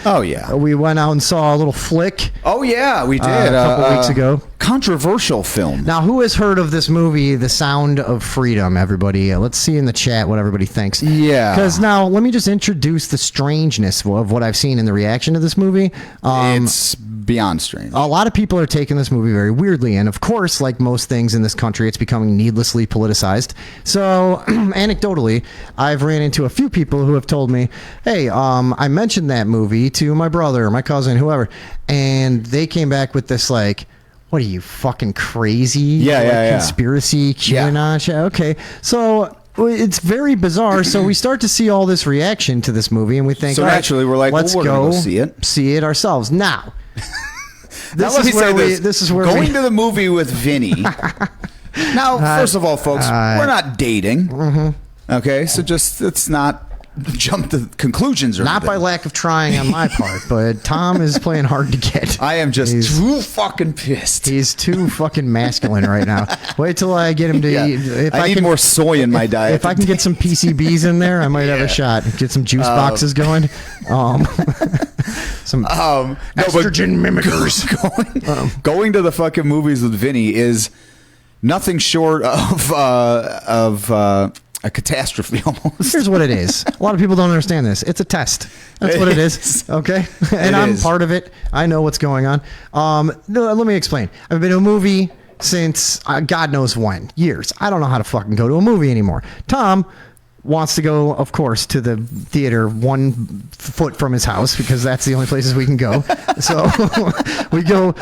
Oh, yeah. We went out and saw a little flick. Oh, yeah, we did. A couple weeks ago. Controversial film. Now, who has heard of this movie, The Sound of Freedom, everybody? Let's see in the chat what everybody thinks. Yeah. Because now, let me just introduce the strangeness of what I've seen in the reaction to this movie. It's beyond strange. A lot of people are taking this movie very weirdly, and of course, like most things in this country, it's becoming needlessly politicized. So, anecdotally, I've ran into a few people who have told me, hey, I mentioned that movie to my brother, my cousin, whoever, and they came back with this, like, what are you, fucking crazy? Yeah. Conspiracy, QAnon shit? Okay, so it's very bizarre. So we start to see all this reaction to this movie, and we think, so naturally, we're like, let's we're gonna go see it ourselves. Now, this is where going to the movie with Vinny. Now, first of all, folks, we're not dating. Mm-hmm. Okay, so just let's not jump to conclusions or not anything. by lack of trying on my part, but Tom is playing hard to get. I am just too fucking pissed. He's too fucking masculine right now. Wait till I get him to eat. If I need more soy in my diet. If I can get some PCBs in there, I might have a shot. Get some juice boxes going. Some estrogen mimickers. Going to the fucking movies with Vinny is nothing short of a catastrophe almost. Here's what it is. A lot of people don't understand this. It's a test. That's what it is. Okay? And I'm part of it. I know what's going on. No, let me explain. I've been to a movie since God knows when. Years. I don't know how to fucking go to a movie anymore. Tom wants to go, of course, to the theater 1 foot from his house because that's the only places we can go. So we go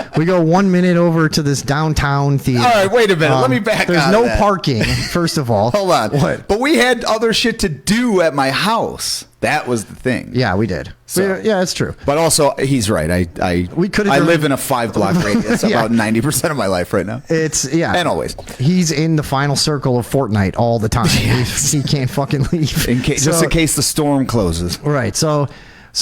1 minute over to this downtown theater. All right, wait a minute. Let me back There's out no of that. parking, first of all. Hold on. What? But we had other shit to do at my house. That was the thing. Yeah, we did. So, yeah, it's true. But also, he's right. I live in a 5-block radius about 90% of my life right now. And always. He's in the final circle of Fortnite all the time. Yes. He can't fucking leave. Just in case the storm closes. Right. So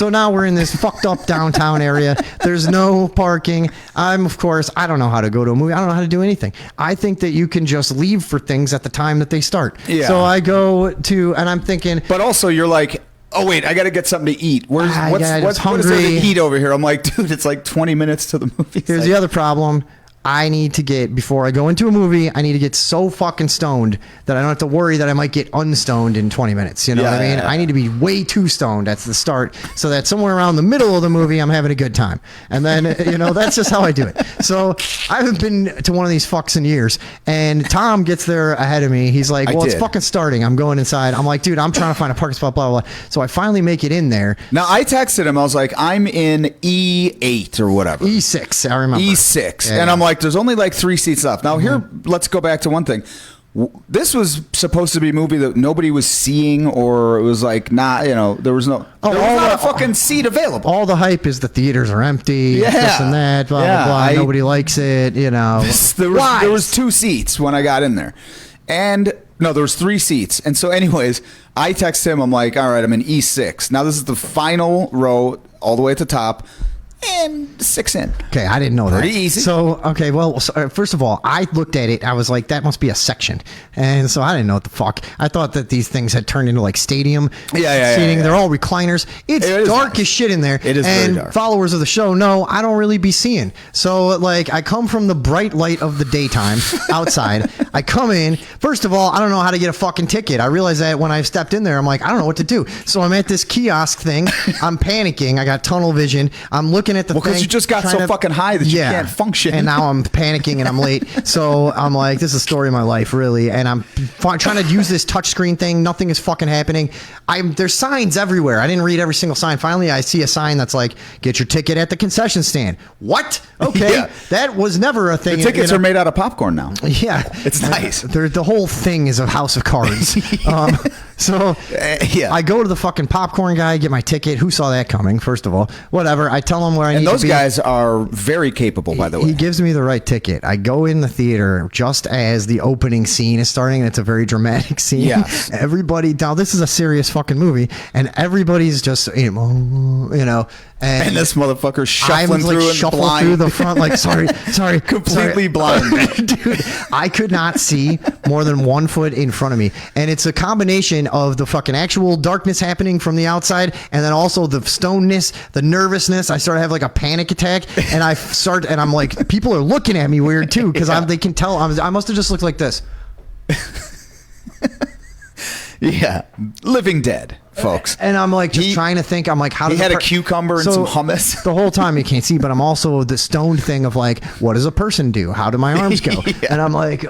now we're in this fucked up downtown area. There's no parking. I don't know how to go to a movie. I don't know how to do anything. I think that you can just leave for things at the time that they start. Yeah. So I go to, and I'm thinking. But also you're like, oh wait, I got to get something to eat. What is there hungry. to eat over here? I'm like, dude, it's like 20 minutes to the movie. Here's the other problem. I need to get, before I go into a movie, I need to get so fucking stoned that I don't have to worry that I might get unstoned in 20 minutes. You know what I mean? I need to be way too stoned at the start so that somewhere around the middle of the movie, I'm having a good time. And then, that's just how I do it. So I haven't been to one of these fucks in years. And Tom gets there ahead of me. He's like, it's fucking starting. I'm going inside. I'm like, dude, I'm trying to find a parking spot, blah, blah, blah. So I finally make it in there. Now, I texted him. I was like, I'm in E8 or whatever. E6, I remember. E6. And I'm like, there's only like 3 seats left. Now, here, let's go back to one thing. This was supposed to be a movie that nobody was seeing, or it was like not, there was not a fucking seat available. All the hype is the theaters are empty, this and that, blah, blah, blah. Nobody likes it, There was 2 seats when I got in there. And no, there was 3 seats. And so anyways, I text him. I'm like, all right, I'm in E6. Now this is the final row all the way at the top. And 6 in. Okay, I didn't know that. Pretty easy. So, okay, well, first of all, I looked at it. I was like, that must be a section. And so I didn't know what the fuck. I thought that these things had turned into like stadium seating. Yeah. They're all recliners. It's dark as shit in there. It is very dark. And followers of the show know I don't really be seeing. So, like, I come from the bright light of the daytime outside. I come in. First of all, I don't know how to get a fucking ticket. I realized that when I stepped in there, I'm like, I don't know what to do. So I'm at this kiosk thing. I'm panicking. I got tunnel vision. I'm looking at the thing. Because you just got so fucking high that you can't function. And now I'm panicking and I'm late. So I'm like, this is a story of my life, really. And I'm trying to use this touchscreen thing. Nothing is fucking happening. There's signs everywhere. I didn't read every single sign. Finally, I see a sign that's like, get your ticket at the concession stand. What? Okay. Yeah. That was never a thing. The tickets are made out of popcorn now. Yeah. It's nice. The whole thing is a house of cards. So I go to the fucking popcorn guy, get my ticket. Who saw that coming, first of all? Whatever. I tell him where I need to be. And those guys are very capable, by the way. He gives me the right ticket. I go in the theater just as the opening scene is starting, and it's a very dramatic scene. Yes. Everybody, now this is a serious fucking movie, and everybody's just, And this motherfucker I'm shuffling like through shuffle blind. through the front, like sorry, Completely blind. dude. I could not see more than 1 foot in front of me, and it's a combination of the fucking actual darkness happening from the outside, and then also the stonedness, the nervousness. I started to have like a panic attack, and I'm like, people are looking at me weird too because they can tell I must have just looked like this. Yeah, living dead, folks. And I'm like just trying to think. I'm like, how does he had a cucumber and some hummus the whole time? You can't see, but I'm also the stoned thing of like, what does a person do? How do my arms go? Yeah. And I'm like,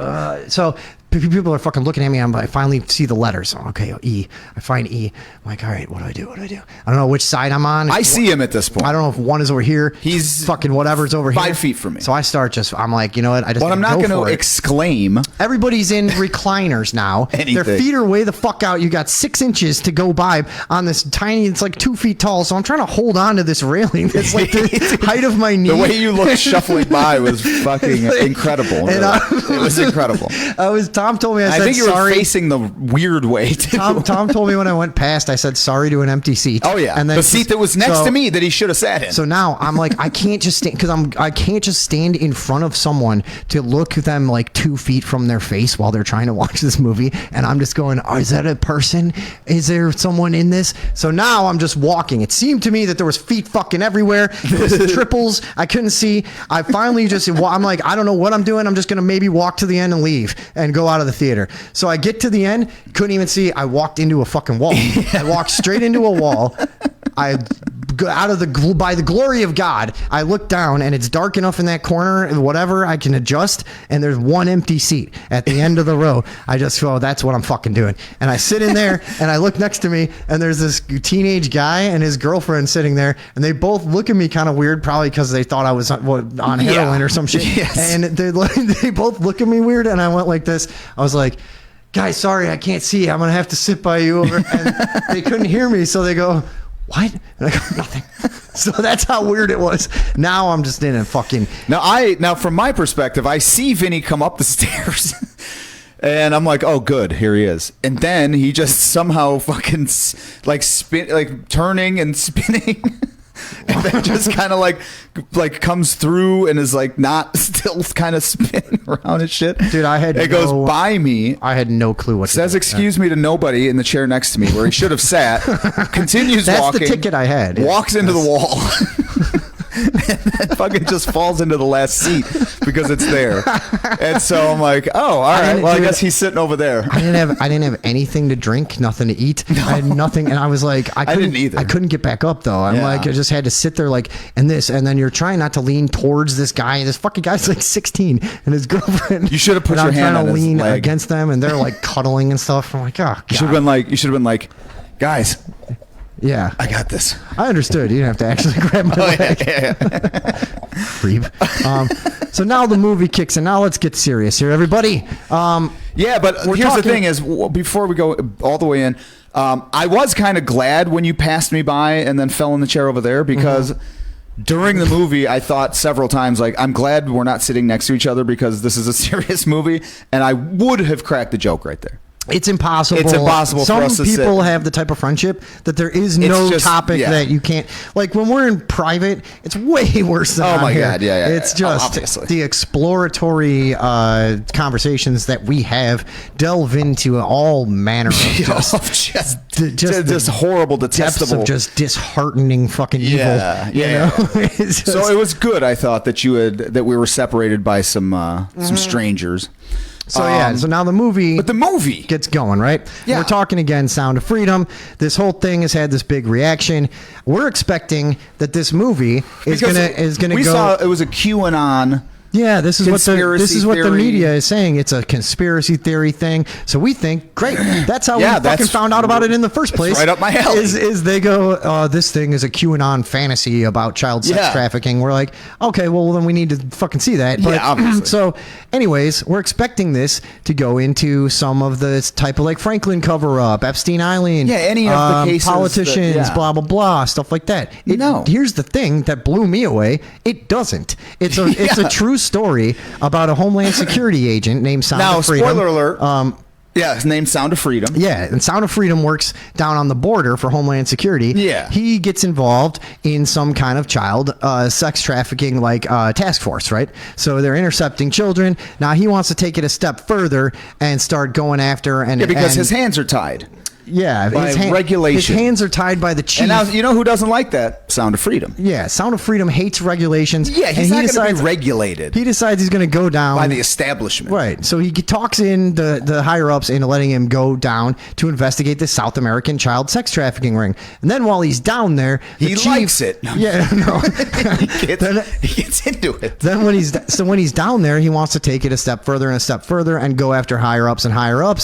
so people are fucking looking at me. I finally see the letters. Okay, E. I find E. I'm like, all right, what do I do? I don't know which side I'm on. I see him at this point. I don't know if one is over here. He's fucking whatever's over 5 here. feet from me. So I start I'm like, you know what? But I'm not going to exclaim. Everybody's in recliners now. Anything. Their feet are way the fuck out. You got 6 inches to go by on this tiny, it's like 2 feet tall. So I'm trying to hold on to this railing. It's like the height of my knee. The way you looked shuffling by was fucking incredible. Really. It was incredible. Tom told me, I said think you sorry. were facing the weird way too. Tom told me when I went past, I said sorry to an empty seat. Oh yeah. And then the seat that was next to me that he should have sat in. So now I'm like, I can't just stand I can't just stand in front of someone to look at them like 2 feet from their face while they're trying to watch this movie. And I'm just going, is that a person? Is there someone in this? So now I'm just walking. It seemed to me that there was feet fucking everywhere. There was triples. I couldn't see. I finally I'm like, I don't know what I'm doing. I'm just going to maybe walk to the end and leave and go out of the theater. So I get to the end, couldn't even see. I walked into a fucking wall. I walked straight into a wall. I by the glory of God, I look down and it's dark enough in that corner, whatever I can adjust, and there's one empty seat at the end of the row. I just go, that's what I'm fucking doing. And I sit in there and I look next to me and there's this teenage guy and his girlfriend sitting there, and they both look at me kind of weird, probably because they thought I was on heroin or some shit. Yes. And they both look at me weird, and I went like this. I was like, guys, sorry, I can't see. I'm going to have to sit by you over. And they couldn't hear me, so they go, what? And I go, nothing. So that's how weird it was. Now I'm just in a fucking... Now from my perspective, I see Vinny come up the stairs and I'm like, oh, good, here he is. And then he just somehow fucking turning and spinning. And then just kind of like comes through and is like not still kind of spinning around and shit. Dude, it goes by me. I had no clue what says excuse me to nobody in the chair next to me where he should have sat. Continues That's walking. That's the ticket I had. Walks into the wall. And then fucking just falls into the last seat because it's there. And so I'm like, oh, all right. Well, I guess he's sitting over there. I didn't have anything to drink, nothing to eat. No. I had nothing, and I was like, I didn't either. I couldn't get back up though. I'm like, I just had to sit there like, and then you're trying not to lean towards this guy. This fucking guy's like 16, and his girlfriend. You should have put your hand on his leg. I'm trying to lean against them, and they're like cuddling and stuff. I'm like, oh, God. You should have been like, guys. Yeah, I got this. I understood. You didn't have to actually grab my leg. Creep. So now the movie kicks in. Now let's get serious here, everybody. Yeah, but here's the thing: is before we go all the way in, I was kind of glad when you passed me by and then fell in the chair over there because. During the movie, I thought several times, like, I'm glad we're not sitting next to each other because this is a serious movie, and I would have cracked the joke right there. It's impossible. It's impossible for us to sit. Some people have the type of friendship that there is no topic that you can't. Like when we're in private, it's way worse than God, here. yeah. It's just the exploratory conversations that we have delve into all manner of just horrible, detestable, depths of just disheartening fucking evil. Yeah. So it was good. I thought that we were separated by some strangers. So so now the movie gets going, right? Yeah. We're talking again, Sound of Freedom. This whole thing has had this big reaction. We're expecting that this movie is gonna go. We saw it was a QAnon. Yeah, this is what the media is saying. It's a conspiracy theory thing. So we think, great. That's how we fucking found out about it in the first place. Right up my alley. Is they go, this thing is a QAnon fantasy about child sex trafficking. We're like, okay, well then we need to fucking see that. But, obviously. So, anyways, we're expecting this to go into some of the type of like Franklin cover up, Epstein Island. Yeah, any of the cases. Politicians, blah blah blah, stuff like that. Here's the thing that blew me away. It doesn't. It's a true story about a Homeland Security agent named Sound of Freedom. Spoiler alert. Yeah, his name's Sound of Freedom. Yeah, and Sound of Freedom works down on the border for Homeland Security. Yeah. He gets involved in some kind of child sex trafficking task force, right? So they're intercepting children. Now he wants to take it a step further and start going after Because his hands are tied. Yeah, by regulation. His hands are tied by the chief. And now, you know who doesn't like that? Sound of Freedom. Yeah, Sound of Freedom hates regulations. Yeah, he's not going to be regulated. He decides he's going to go down by the establishment. Right. So he talks in the higher ups into letting him go down to investigate the South American child sex trafficking ring. And then while he's down there, he likes it. No. Yeah, no. he gets into it. Then when he's down there, he wants to take it a step further and go after higher ups.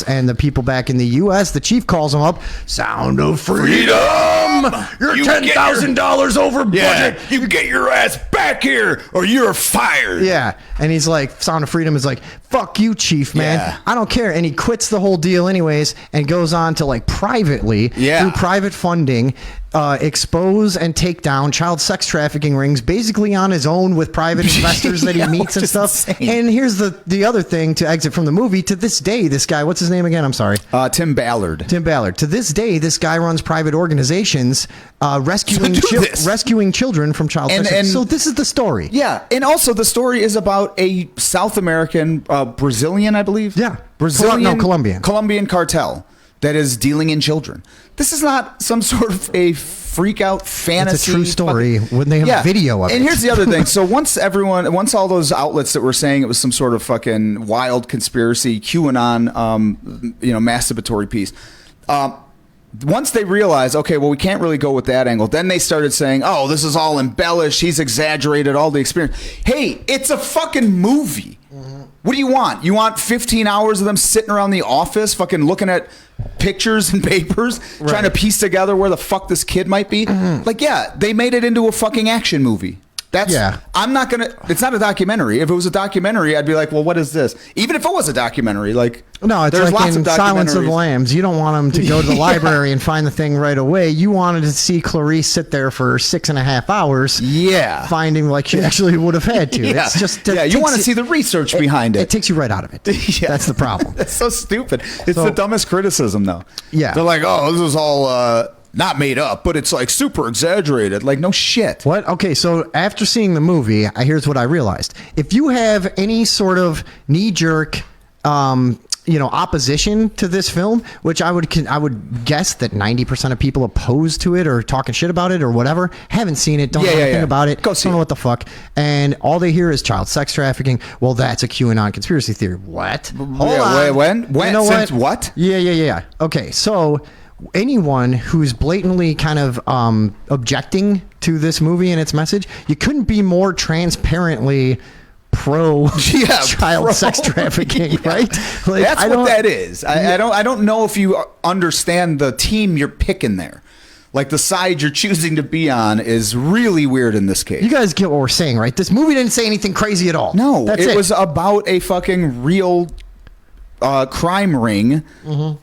And the people back in the U.S., the chief calls him up. Sound of Freedom! You're $10,000 over budget. Yeah, you get your ass back here, or you're fired. Yeah, and he's like, Sound of Freedom is like, fuck you, chief, man. Yeah. I don't care. And he quits the whole deal anyways, and goes on to privately through private funding. Expose and take down child sex trafficking rings basically on his own with private investors that he meets and stuff. Insane. And here's the other thing to exit from the movie. To this day, this guy, what's his name again? I'm sorry. Tim Ballard. Tim Ballard. To this day, this guy runs private organizations rescuing children from child sex trafficking. So this is the story. Yeah. And also the story is about a South American, Brazilian, I believe. Yeah. Colombian cartel that is dealing in children. This is not some sort of a freak out fantasy. It's a true story when they have video of it. And here's the other thing. So once all those outlets that were saying it was some sort of fucking wild conspiracy, QAnon, masturbatory piece, once they realized, okay, well, we can't really go with that angle, then they started saying, oh, this is all embellished. He's exaggerated all the experience. Hey, it's a fucking movie. Mm-hmm. What do you want? You want 15 hours of them sitting around the office fucking looking at pictures and papers, trying to piece together where the fuck this kid might be? Mm-hmm. They made it into a fucking action movie. I'm not gonna. It's not a documentary. If it was a documentary, I'd be like, well, what is this? Even if it was a documentary, no, it's there's like lots in of Silence of the Lambs. You don't want them to go to the library and find the thing right away. You wanted to see Clarice sit there for 6.5 hours. Yeah, finding like she actually would have had to. Yeah, it's just you want to see the research behind it. It takes you right out of it. That's the problem. That's so stupid. It's the dumbest criticism, though. Yeah, they're like, oh, this is all. Not made up, but it's like super exaggerated. Like, no shit. What? Okay, so after seeing the movie, here's what I realized. If you have any sort of knee-jerk, opposition to this film, which I would guess that 90% of people opposed to it or talking shit about it or whatever, haven't seen it, don't know anything about it, go see don't know what the fuck, and all they hear is child sex trafficking. Well, that's a QAnon conspiracy theory. What? Hold on. When? You know Since what? Yeah. Okay, so anyone who's blatantly kind of objecting to this movie and its message, you couldn't be more transparently pro child sex trafficking, right? Like, that's what that is. I don't know if you understand the team you're picking there. Like, the side you're choosing to be on is really weird in this case. You guys get what we're saying, right? This movie didn't say anything crazy at all. No, it was about a fucking real crime ring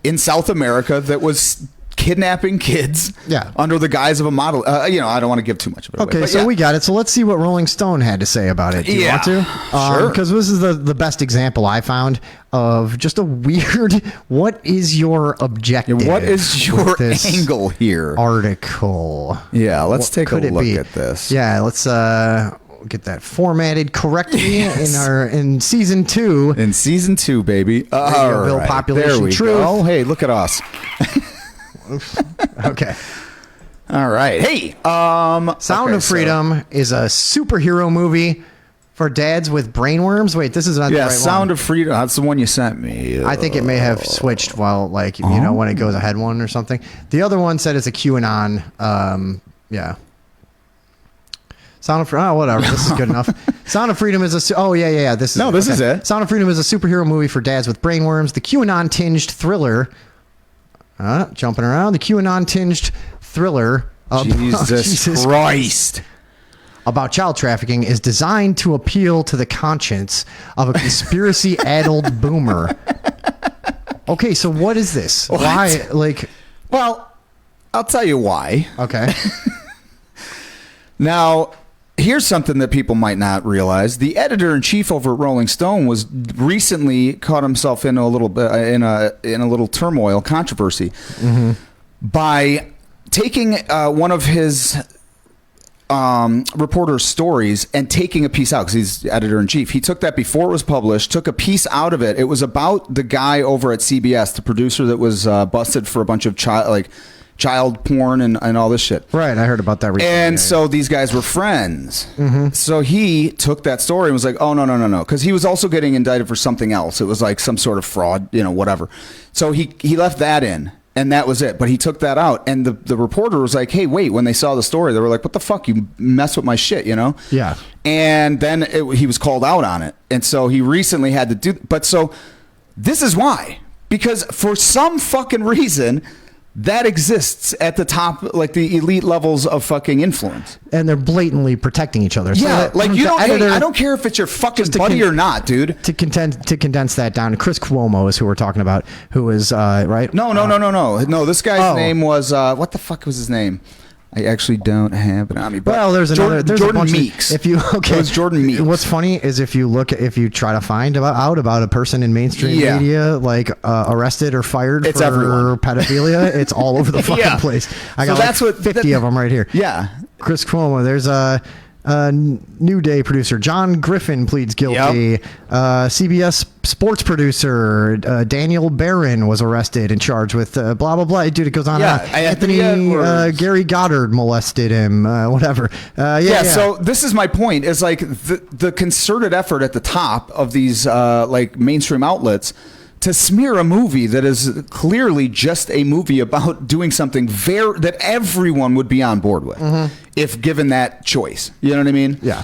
in South America that was kidnapping kids under the guise of a model. I don't want to give too much of it away. Okay, so we got it. So let's see what Rolling Stone had to say about it. Do you want to? Sure. Because this is the best example I found of just a weird, what is your objective? What is your angle here? Article. Yeah, let's take a look at this. Yeah, let's get that formatted correctly in season 2. In season 2, baby. All right. Population there we Truth. go. Hey, look at us. Okay. All right. Hey, Sound of Freedom is a superhero movie for dads with brainworms. Wait, this is not the right Sound one. of Freedom. That's the one you sent me. I think it may have switched while, when it goes ahead one or something. The other one said it's a QAnon. Sound of Freedom. Oh, whatever. This is good enough. Sound of Freedom is a. This is it. Sound of Freedom is a superhero movie for dads with brainworms. The QAnon tinged thriller. Jumping around. The QAnon tinged thriller. Jesus Christ. About child trafficking is designed to appeal to the conscience of a conspiracy-addled boomer. Okay, so what is this? What? Why? Well, I'll tell you why. Okay. Now, here's something that people might not realize: the editor-in-chief over at Rolling Stone was recently caught himself in a little bit in a little turmoil, controversy, by taking one of his reporter's stories and taking a piece out, because he's editor-in-chief. He took that before it was published, took a piece out of it. It was about the guy over at CBS, the producer that was busted for a bunch of child porn and all this shit. Right, I heard about that recently. And so these guys were friends. So he took that story and was like, oh, no. Because he was also getting indicted for something else. It was like some sort of fraud, whatever. So he left that in. And that was it. But he took that out. And the reporter was like, hey, wait, when they saw the story, they were like, what the fuck? You mess with my shit, Yeah. And then he was called out on it. And so he recently had to do. But so this is why. Because for some fucking reason, that exists at the top, like the elite levels of fucking influence. And they're blatantly protecting each other. Yeah, So like you don't. editor, I don't care if it's your fucking buddy or not, dude. To condense that down, Chris Cuomo is who we're talking about, who is right. No. This guy's name was what the fuck was his name? I actually don't have it on me. But Well, there's another. There's Jordan a bunch Meeks. It was Jordan Meeks. What's funny is if you try to find out about a person in mainstream media, like arrested or fired It's for everyone. pedophilia, it's all over the fucking place. I got that's like 50 of them right here. Yeah. Chris Cuomo. There's a New Day producer John Griffin pleads guilty. CBS sports producer Daniel Barron was arrested and charged with blah blah blah. Dude, it goes on. Yeah, Anthony Gary Goddard molested him. Whatever. So this is my point: is like the concerted effort at the top of these like mainstream outlets to smear a movie that is clearly just a movie about doing something that everyone would be on board with if given that choice. You know what I mean? Yeah.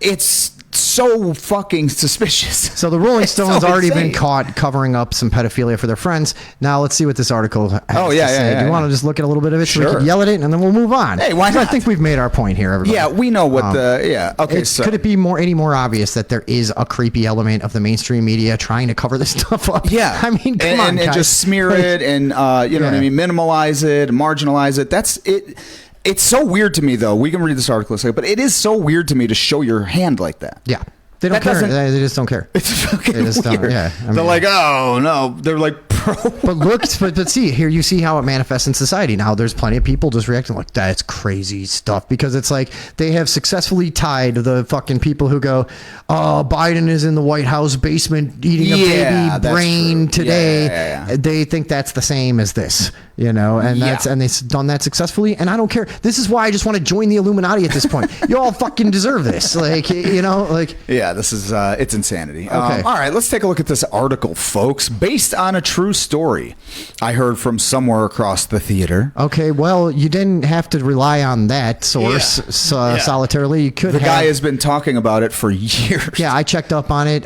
It's so fucking suspicious. So the Rolling Stones so already been insane. caught covering up some pedophilia for their friends. Now let's see what this article has to say. Do you want to just look at a little bit of it so we Sure. can yell at it and then we'll move on? Hey, why So I not? think we've made our point here, everybody. Yeah, we know what Okay, so Could it be any more obvious that there is a creepy element of the mainstream media trying to cover this stuff up? yeah, I mean, come on, and guys. just smear it and you know what I mean, minimalize it, marginalize it. That's it. It's so weird to me, though. We can read this article in a second, but it is so weird to me to show your hand like that. Yeah. They don't That care. doesn't- They just don't care. It's fucking They just weird. don't, yeah. I They're mean- like, oh no. They're like pro. But look, but see, here you see how it manifests in society. Now there's plenty of people just reacting like, that's crazy stuff, because it's like they have successfully tied the fucking people who go, oh, Biden is in the White House basement eating a Yeah, baby that's brain true. today. Yeah. They think that's the same as this, and they've done that successfully. And I don't care. This is why I just want to join the Illuminati at this point. You all fucking deserve this. Yeah, this is it's insanity. Okay. All right, let's take a look at this article, folks. Based on a true story I heard from somewhere across the theater. Okay, well, you didn't have to rely on that source solitarily. You could The have. guy has been talking about it for years. Yeah, I checked up on it.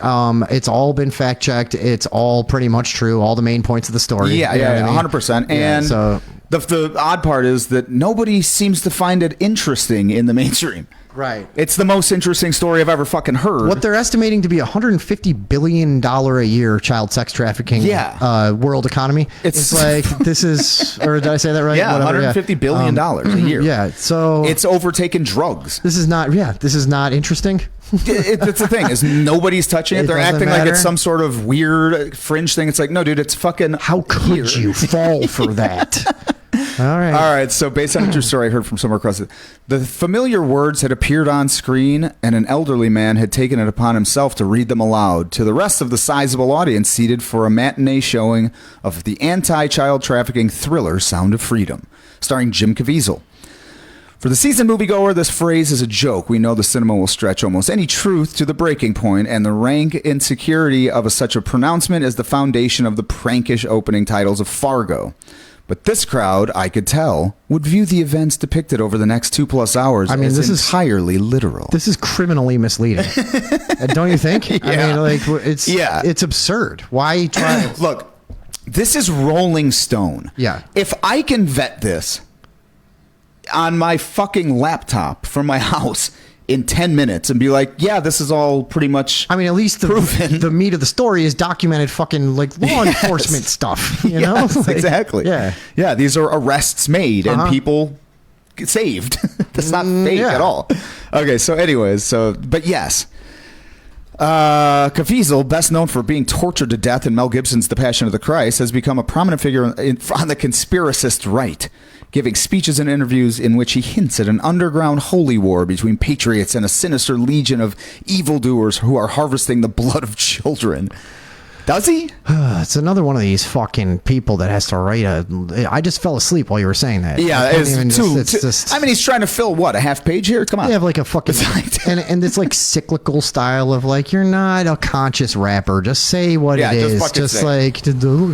It's all been fact checked. It's all pretty much true. All the main points of the story. Yeah, You know what I mean? 100%. Yeah, And so the odd part is that nobody seems to find it interesting in the mainstream. right. It's the most interesting story I've ever fucking heard. What they're estimating to be $150 billion a year child sex trafficking world economy. It's like, this is, or did I say that right? Yeah, Whatever, $150 billion a year. Yeah, so It's overtaken drugs. this is not interesting. It's the thing is nobody's touching it. It They're doesn't acting like it's matter. some sort of weird fringe thing. It's like, no, dude, it's fucking. How could you fall for that? All right. All right, so based on a true story I heard from somewhere across the familiar words had appeared on screen, and an elderly man had taken it upon himself to read them aloud to the rest of the sizable audience seated for a matinee showing of the anti-child trafficking thriller Sound of Freedom, starring Jim Caviezel. For the seasoned moviegoer, this phrase is a joke. We know the cinema will stretch almost any truth to the breaking point, and the rank insecurity of such a pronouncement is the foundation of the prankish opening titles of Fargo. But this crowd, I could tell, would view the events depicted over the next 2+ hours as this is entirely literal. This is criminally misleading. Don't you think? I Yeah. mean, like, it's absurd. Why try? Look, this is Rolling Stone. Yeah. If I can vet this on my fucking laptop from my house in 10 minutes and be like, yeah, this is all pretty much I mean, at least proven. the meat of the story is documented fucking like law enforcement stuff, you know? Yes, Like, exactly. Yeah. Yeah, these are arrests made and people saved. That's not fake at all. Okay, so anyways, but yes. Caviezel, best known for being tortured to death in Mel Gibson's The Passion of the Christ, has become a prominent figure on the conspiracist right, giving speeches and interviews in which he hints at an underground holy war between patriots and a sinister legion of evildoers who are harvesting the blood of children. Does he? It's another one of these fucking people that has to write I just fell asleep while you were saying that. Yeah, I mean, he's trying to fill what, a half page here? Come on. They have like a fucking and it's like cyclical style of like, you're not a conscious rapper. Just say what it is. Just like You don't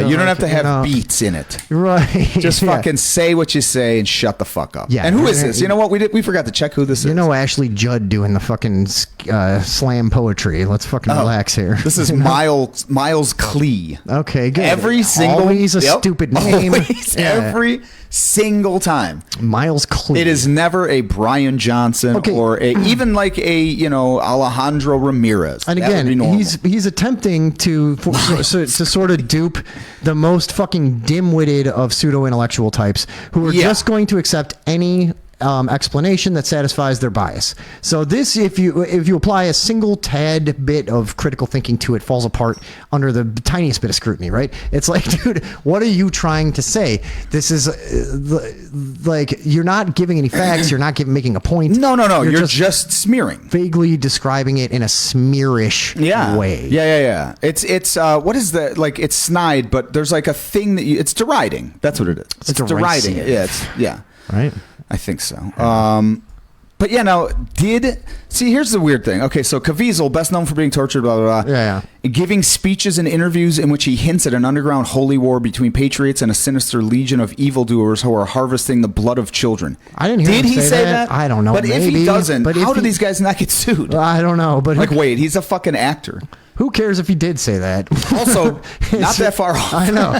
have to have beats in it. Right. Just fucking say what you say and shut the fuck up. Yeah. And who is this? You know what? We forgot to check who this is. You know Ashley Judd doing the fucking slam poetry. Let's fucking relax here. This is Miles Klee. Okay, good. Every single always a stupid name. Every single time. Miles Klee. It is never a Brian Johnson or even like a Alejandro Ramirez. And again, he's attempting to sort of dupe the most fucking dim-witted of pseudo-intellectual types who are just going to accept any explanation that satisfies their bias. So this, if you apply a single tad bit of critical thinking to it, falls apart under the tiniest bit of scrutiny, right? It's like, dude, what are you trying to say? This is like, you're not giving any facts. You're not making a point. No. You're just smearing. Vaguely describing it in a smearish way. Yeah. It's what is that? Like, it's snide, but there's like a thing that it's deriding. That's what it is. It's deriding it. Yeah. Right. I think so. But yeah, now here's the weird thing. Okay, so Caviezel, best known for being tortured, blah, blah, blah. Yeah. Giving speeches and interviews in which he hints at an underground holy war between patriots and a sinister legion of evildoers who are harvesting the blood of children. I didn't hear him say that. I don't know. But if he doesn't, how do these guys not get sued? I don't know. But like, wait, he's a fucking actor. Who cares if he did say that? Also, not that far off. I know.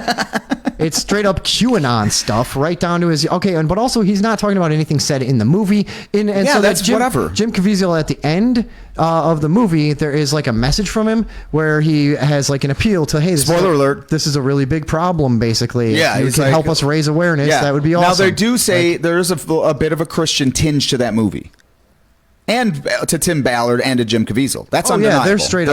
It's straight up QAnon stuff, right down to his. Okay, but also he's not talking about anything said in the movie. So that's whatever. Jim Caviezel at the end of the movie, there is like a message from him where he has like an appeal to, hey, spoiler alert, this is a really big problem, basically. Yeah, you can help us raise awareness. That would be awesome. Now they do say there's a bit of a Christian tinge to that movie. And to Tim Ballard and to Jim Caviezel. That's undeniable. Yeah, they're straight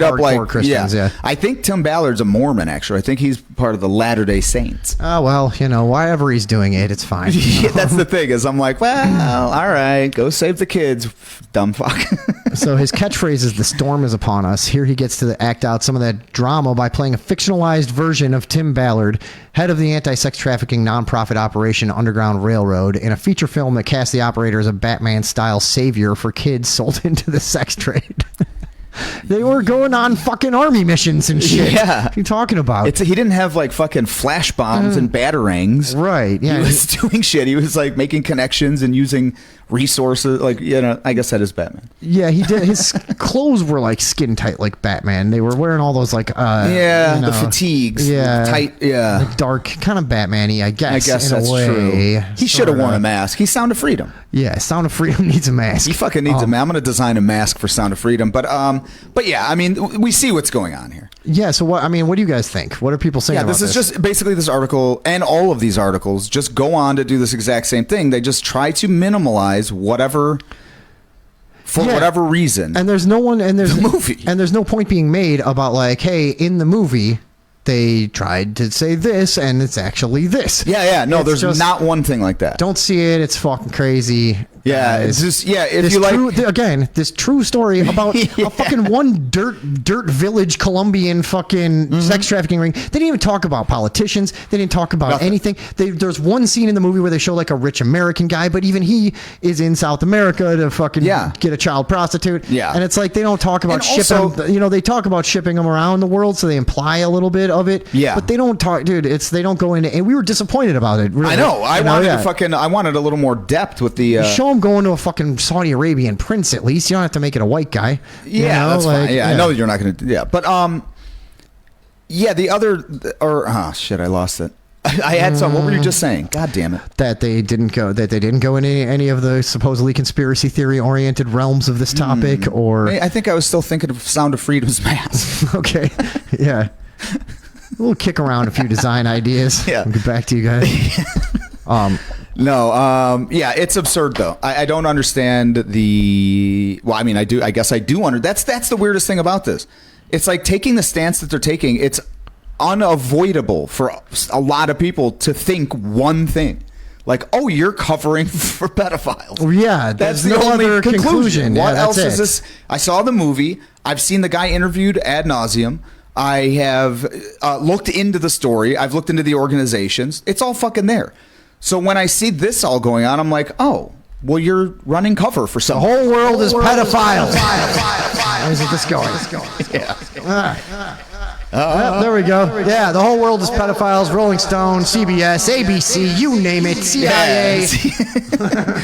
up like Christians, yeah. I think Tim Ballard's a Mormon, actually. I think he's part of the Latter-day Saints. Oh, well, whatever he's doing it's fine. That's the thing, is I'm like, well, all right, go save the kids, dumb fuck. So his catchphrase is, "The storm is upon us." Here he gets to act out some of that drama by playing a fictionalized version of Tim Ballard, head of the anti-sex trafficking nonprofit operation Underground Railroad, in a feature film that cast the operator as a Batman-style savior for kids sold into the sex trade. They were going on fucking army missions and shit. Yeah. What are you talking about? He didn't have like fucking flash bombs and batarangs. Right. Yeah. He was doing shit. He was like making connections and using resources. Like, I guess that is Batman. Yeah, he did. His clothes were like skin tight like Batman. They were wearing all those like the fatigues. Tight, like dark, kind of Batman-y, I guess. I guess in that's a way. True. He should have worn a mask. He's Sound of Freedom. Yeah, Sound of Freedom needs a mask. He fucking needs a mask. I'm going to design a mask for Sound of Freedom. But yeah, I mean, we see what's going on here. Yeah, so what do you guys think? What are people saying about this? Yeah, this is just basically this article, and all of these articles just go on to do this exact same thing. They just try to minimalize whatever reason. And there's no one, and there's the movie. And there's no point being made about like, hey, in the movie they tried to say this and it's actually this. Yeah. No, there's not one thing like that. Don't see it. It's fucking crazy. Yeah, it's just if you like this true story about a fucking one dirt village Colombian fucking sex trafficking ring. They didn't even talk about politicians. They didn't talk about anything. There's one scene in the movie where they show like a rich American guy, but even he is in South America to fucking get a child prostitute. Yeah, and it's like they don't talk about shipping. They talk about shipping them around the world, so they imply a little bit of it. Yeah, but they don't talk, dude. They don't go into, and we were disappointed about it. Really. I know. I wanted a little more depth with the. Show him going to a fucking Saudi Arabian prince at least. You don't have to make it a white guy. Yeah, that's fine. Yeah, I know you're not going to. Yeah, but the other shit, I lost it. I had some. What were you just saying? God damn it! That they didn't go in any of the supposedly conspiracy theory oriented realms of this topic, or I think I was still thinking of Sound of Freedom's mask. Okay, yeah. We'll kick around a few design ideas. Yeah, we'll get back to you guys. No, yeah, it's absurd though. I don't understand the. Well, I mean, I do. I guess I do under. That's the weirdest thing about this. It's like taking the stance that they're taking. It's unavoidable for a lot of people to think one thing. Like, oh, you're covering for pedophiles. Yeah, that's there's the no only other conclusion. What Yeah, else that's is it. this? I saw the movie. I've seen the guy interviewed ad nauseum. I have looked into the story. I've looked into the organizations. It's all fucking there. So when I see this all going on, I'm like, oh, well, you're running cover for The something. whole world is pedophiles. How's this going? Yeah. There we go. Yeah, the whole world is pedophiles. Rolling Stone, CBS, ABC, you name it, CIA.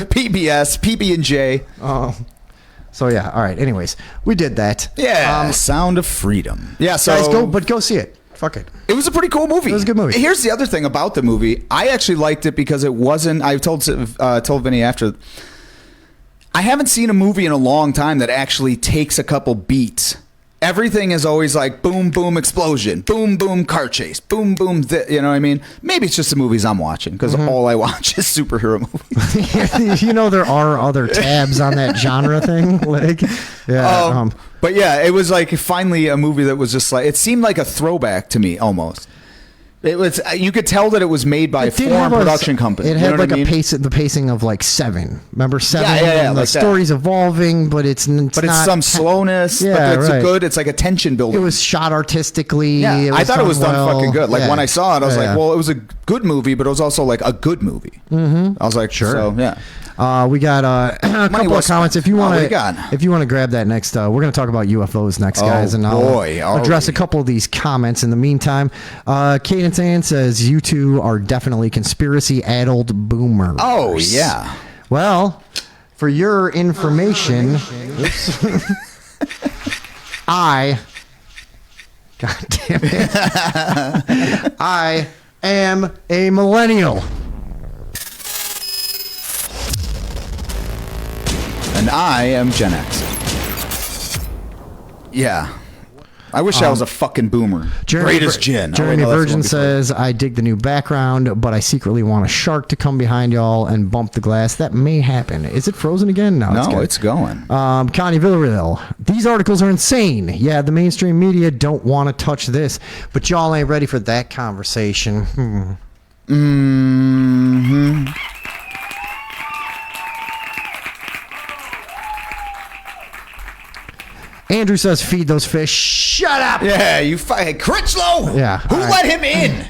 PBS, PB&J. Oh. So yeah, all right. Anyways, we did that. Yeah, Sound of Freedom. Yeah, so Guys, go see it. Fuck it. it was a pretty cool movie. It was a good movie. Here's the other thing about the movie. I actually liked it because it wasn't. I told Vinny after. I haven't seen a movie in a long time that actually takes a couple beats. Everything is always like boom, boom, explosion, boom, boom, car chase, boom, boom. You know what I mean? Maybe it's just the movies I'm watching because all I watch is superhero movies. You know there are other tabs on that genre thing. Like, yeah. But yeah, it was like finally a movie that was just like it seemed like a throwback to me almost. It was. You could tell that it was made by a did foreign have production company. It You had know what like I mean? the pacing of like Seven. Remember Seven? Yeah, And the like that. story's evolving, but it's But it's not, some slowness. Yeah, but it's right. good. It's like a tension builder. It was shot artistically. Yeah, I thought it was done well. fucking good. Like Yeah. when I saw it, I was Yeah. like, well, it was a good movie, but it was also like a good movie. Mm-hmm. I was like, Sure. So yeah. We got a couple well of comments. If you spent. want What to, do you got? if you want to grab that next, we're going to talk about UFOs next, Oh, guys, and I'll boy, are address we. a couple of these comments in the meantime. Cadence Ann says you two are definitely conspiracy-addled boomers. Oh yeah. Well, for your information, God damn it, I am a millennial. And I am Gen X. Yeah. I wish I was a fucking boomer. Greatest Gen. Jeremy Virgin says, I dig the new background, but I secretly want a shark to come behind y'all and bump the glass. That may happen. Is it frozen again? No, No, good. it's going. Connie Villarreal. These articles are insane. Yeah, the mainstream media don't want to touch this, but y'all ain't ready for that conversation. Mm-hmm. Andrew says, feed those fish. Shut up. Yeah, you Critchlow. Yeah, Who all right. let him in?